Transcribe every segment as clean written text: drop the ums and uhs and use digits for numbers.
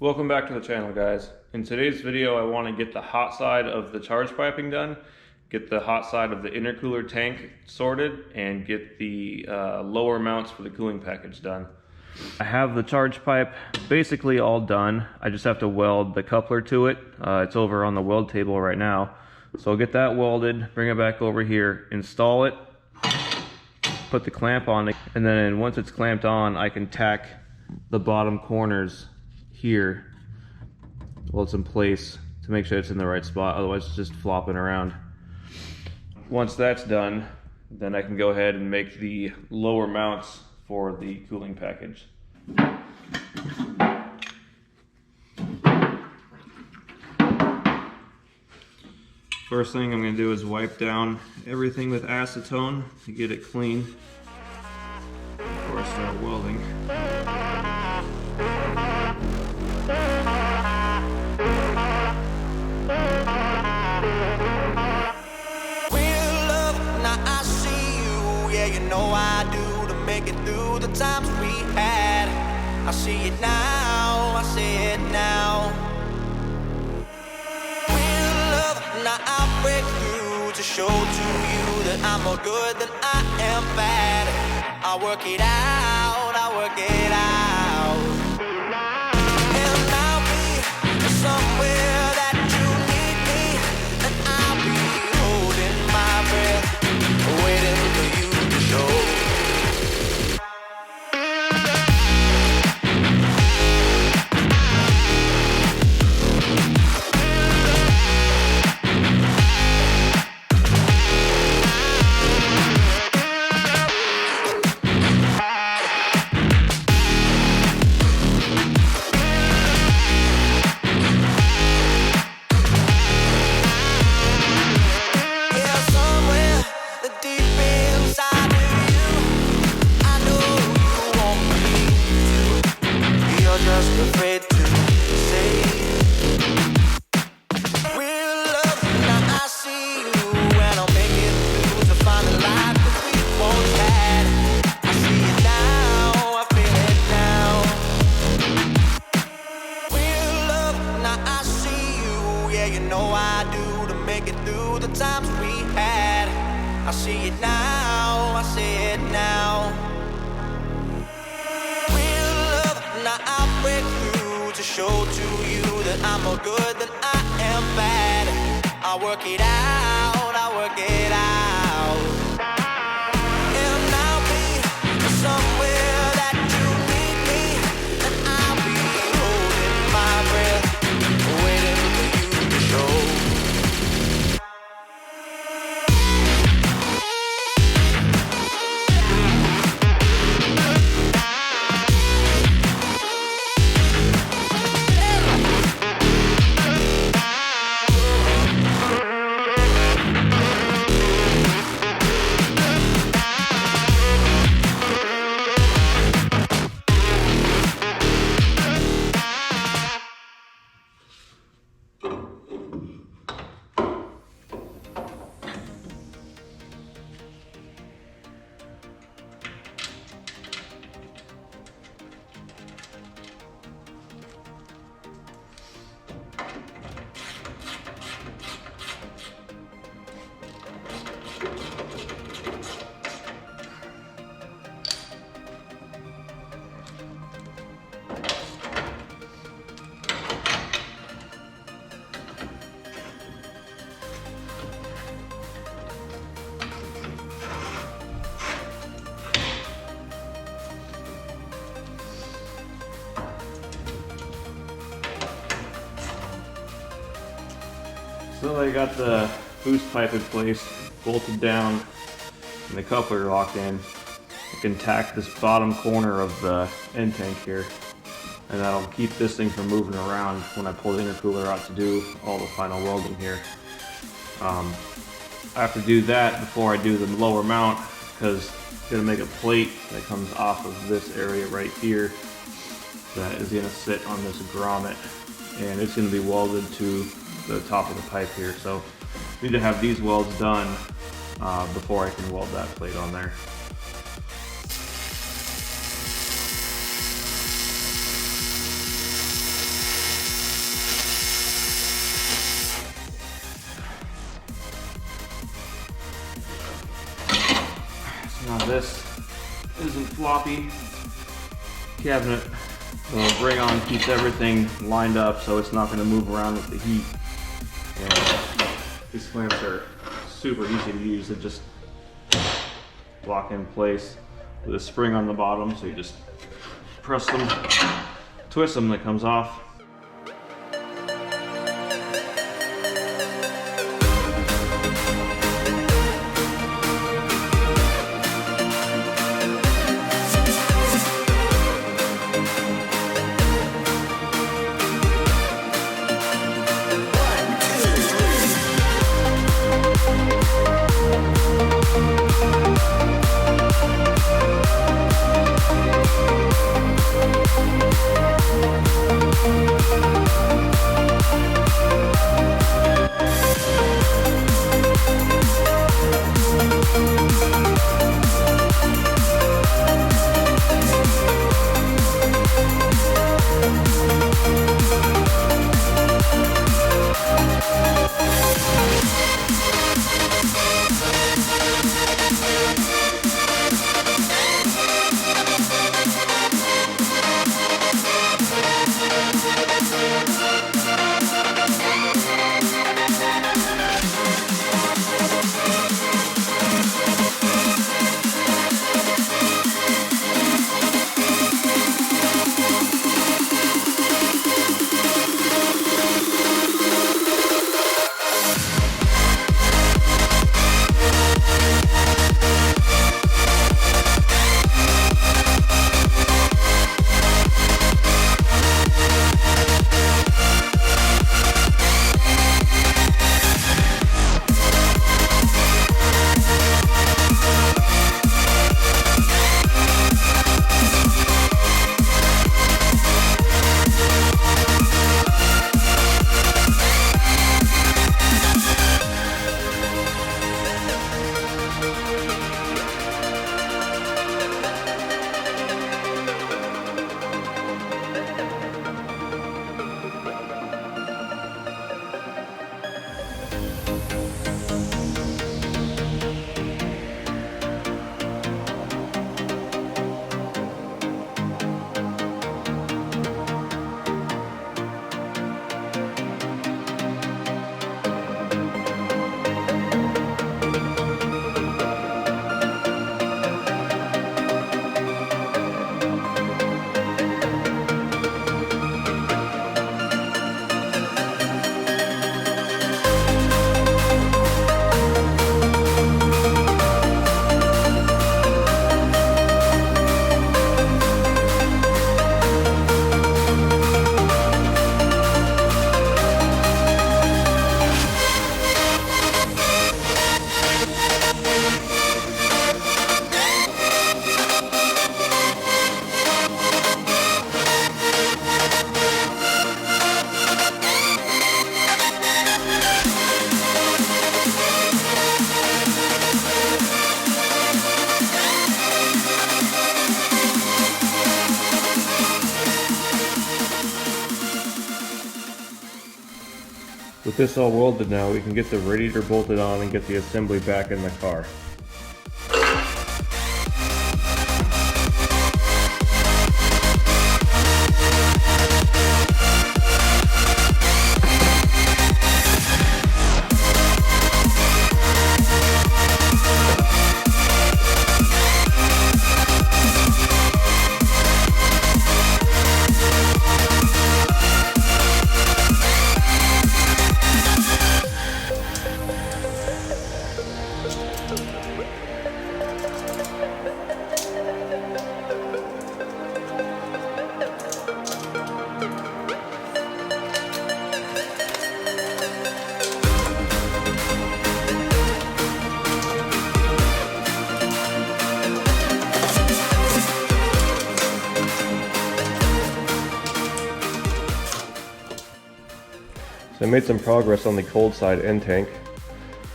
Welcome back to the channel, guys. In today's video I want to get the hot side of the charge piping done, get the hot side of the intercooler tank sorted, and get the lower mounts for the cooling package done. I have the charge pipe basically all done. I just have to weld the coupler to it. It's over on the weld table right now. So I'll get that welded, bring it back over here, install it, put the clamp on it, and then once it's clamped on, I can tack the bottom corners here while it's in place to make sure it's in the right spot, otherwise it's just flopping around. Once that's done, then I can go ahead and make the lower mounts for the cooling package. First thing I'm going to do is wipe down everything with acetone to get it clean before I start welding. I do to make it through the times we had. I see it now, I see it now. Real love, now I'll break through to show to you that I'm more good than I am bad. I work it out, I work it out. And I'll be somewhere that you need me, and I'll be holding my breath, waiting for you to show. I see it now, I see it now. Real love, now I'll break through to show to you that I'm more good than I am bad. I work it out, I work it out. And I'll be somewhere that you need me, and I'll be holding my breath, waiting for you to show. So I got the boost pipe in place, bolted down, and the coupler locked in. I can tack this bottom corner of the end tank here, and that'll keep this thing from moving around when I pull the intercooler out to do all the final welding here. I have to do that before I do the lower mount, because I'm going to make a plate that comes off of this area right here that is going to sit on this grommet, and it's going to be welded to the top of the pipe here. So I need to have these welds done before I can weld that plate on there. Now this isn't floppy. Cabinet bring on keeps everything lined up so it's not going to move around with the heat. And these clamps are super easy to use. They just lock in place with a spring on the bottom, so you just press them, twist them, that comes off. With this all welded now, we can get the radiator bolted on and get the assembly back in the car. So I made some progress on the cold side end tank.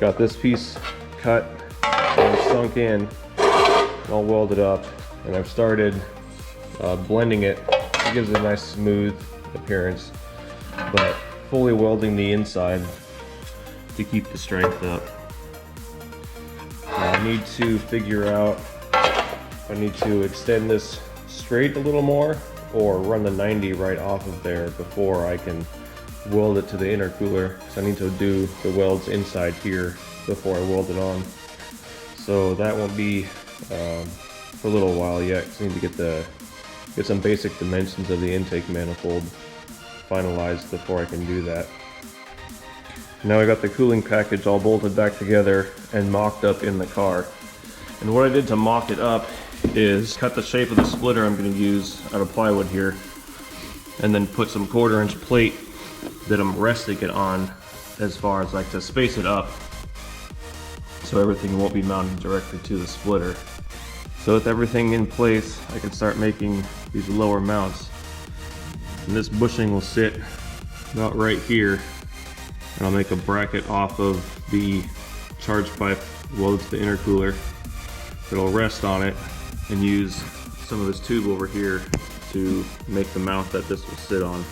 Got this piece cut and sunk in, all welded up, and I've started blending it. It gives it a nice smooth appearance, but fully welding the inside to keep the strength up. I need to figure out if I need to extend this straight a little more or run the 90 right off of there before I can weld it to the intercooler, because I need to do the welds inside here before I weld it on. So that won't be for a little while yet, because I need to get some basic dimensions of the intake manifold finalized before I can do that. Now I got the cooling package all bolted back together and mocked up in the car. And what I did to mock it up is cut the shape of the splitter I'm going to use out of plywood here, and then put some 1/4 inch plate that I'm resting it on, as far as like to space it up so everything won't be mounted directly to the splitter. So with everything in place, I can start making these lower mounts. And this bushing will sit about right here, and I'll make a bracket off of the charge pipe welded to the intercooler that'll rest on it, and use some of this tube over here to make the mount that this will sit on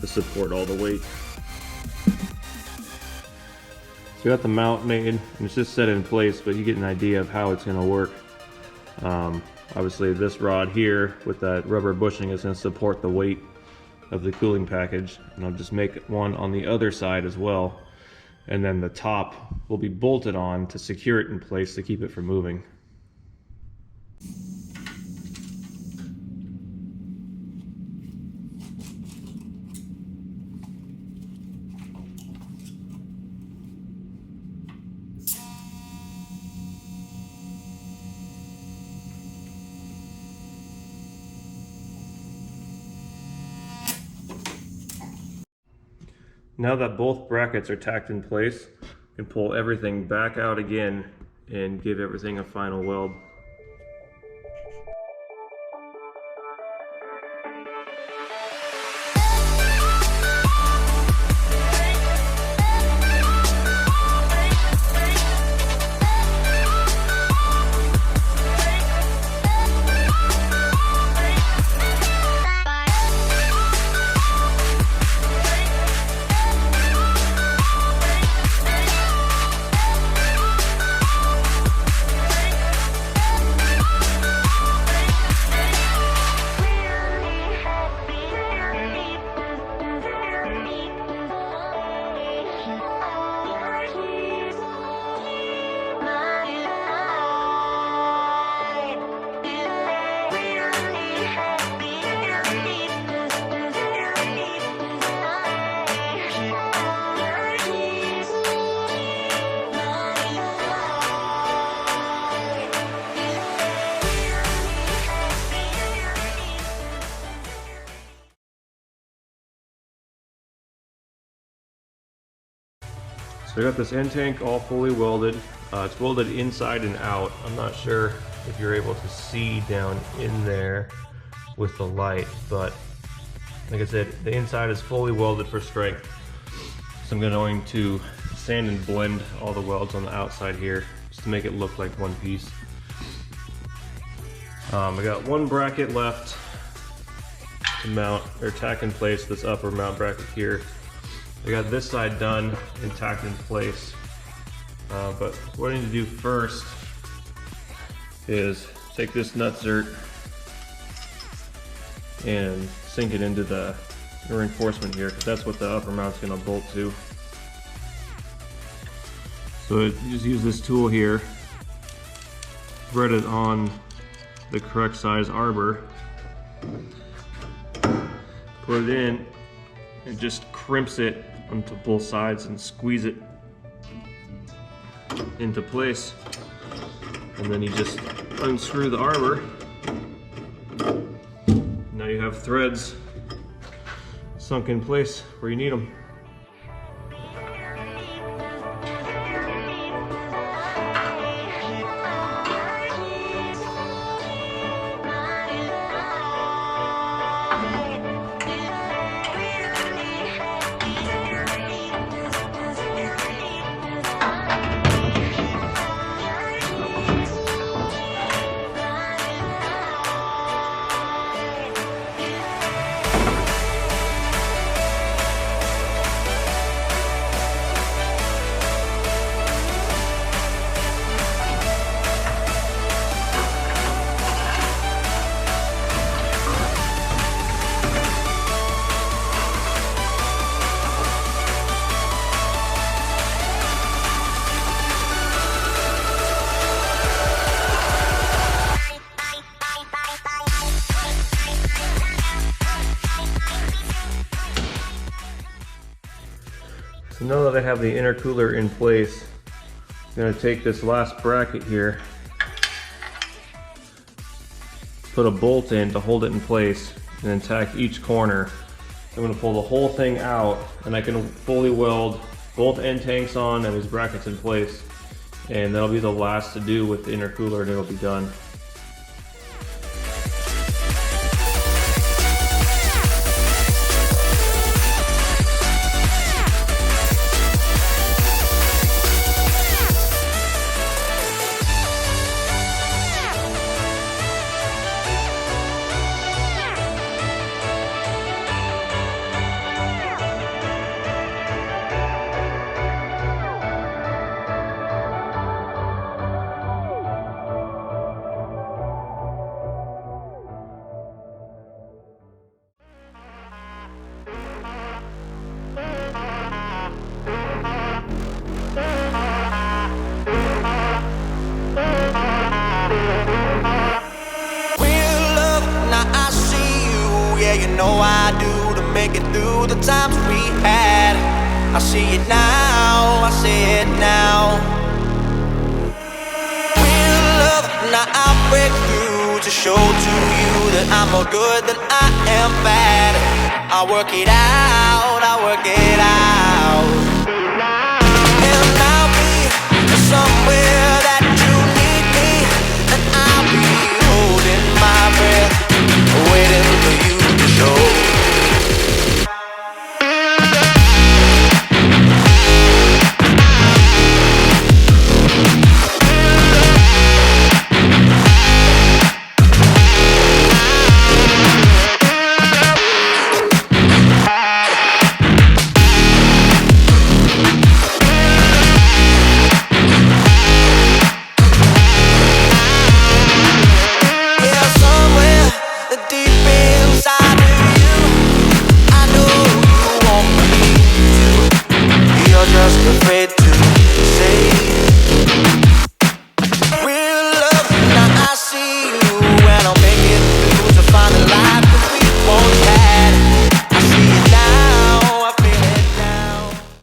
to support all the weight. So you got the mount made, and it's just set in place, but you get an idea of how it's going to work. Obviously this rod here with that rubber bushing is going to support the weight of the cooling package, and I'll just make one on the other side as well, and then the top will be bolted on to secure it in place to keep it from moving. Now that both brackets are tacked in place, you can pull everything back out again and give everything a final weld. So I got this end tank all fully welded. It's welded inside and out. I'm not sure if you're able to see down in there with the light, but like I said, the inside is fully welded for strength. So I'm going to sand and blend all the welds on the outside here just to make it look like one piece. I got one bracket left to mount or tack in place this upper mount bracket here. I got this side done and tacked in place, but what I need to do first is take this nutsert and sink it into the reinforcement here, because that's what the upper mount's going to bolt to. So just use this tool here, thread it on the correct size arbor, put it in, and just crimps it onto both sides and squeeze it into place. And then you just unscrew the arbor. Now you have threads sunk in place where you need them. So now that I have the intercooler in place, I'm going to take this last bracket here, put a bolt in to hold it in place, and then tack each corner. I'm going to pull the whole thing out, and I can fully weld both end tanks on and these brackets in place, and that'll be the last to do with the intercooler, and it'll be done. You know I do to make it through the times we had. I see it now, I see it now. Real love, now I'll break through to show to you that I'm more good than I am bad. I work it out, I work it out.